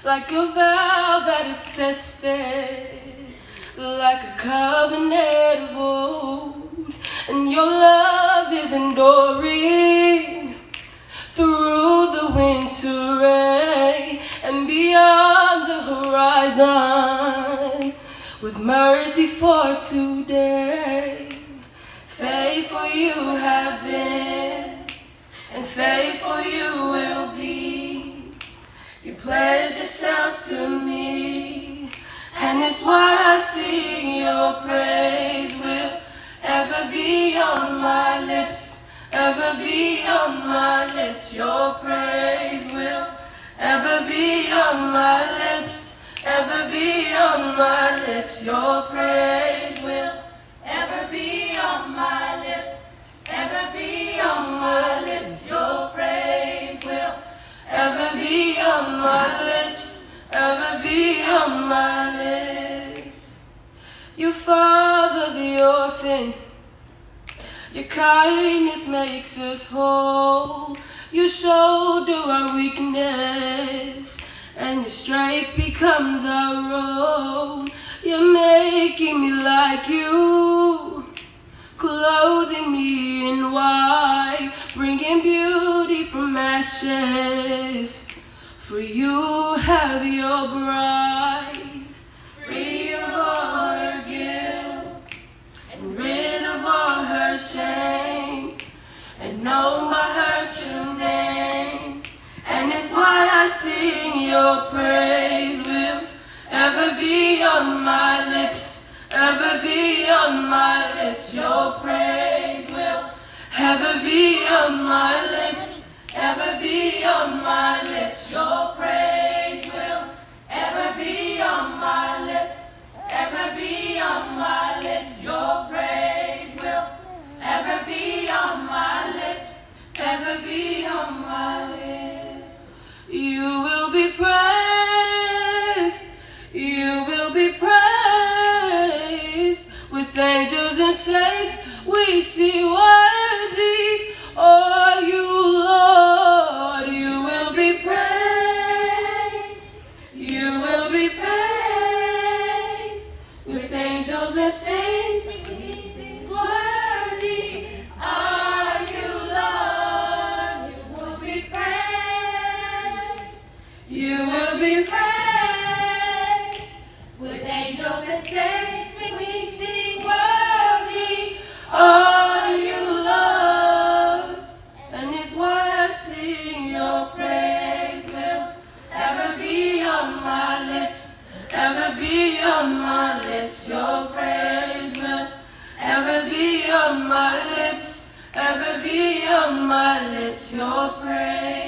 like a vow that is tested, like a covenant of old. And your love is enduring through the winter rain and beyond the horizon, with mercy for today. Faithful you have been, and faithful you will be. You pledged yourself to me, and it's why I sing your praise. Will ever be on my lips, ever be on my lips. Your praise will ever be on my lips, ever be on my lips. Your praise will ever be on my lips, ever be on my lips. Your praise will ever be on my lips, ever be on my lips. You father the orphan, your kindness makes us whole. You shoulder our weakness, and your strength becomes our own. You're making me like you, clothing me in white, bringing beauty from ashes. For you have your bride, free of all her guilt, and rid of all her shame, and know by her true name. And it's why I sing your praise. Will ever be on my lips, ever be on my lips. Your praise will ever be on my lips, ever be on my lips. Your praise will ever be on my lips, ever be on my lips. Your praise will ever be on my lips, ever be on my lips. You will be praised, you will be praised. With angels and saints we see worthy are you, Lord. You will be praised, you will be praised. With angels and saints we see worthy are you, Lord. You will be praised, you will be praised. With angels and saints we sing worthy are you, Lord. And it's why I sing your praise. Will ever be on my lips, ever be on my lips. Your praise will ever be on my lips, ever be on my lips. Your praise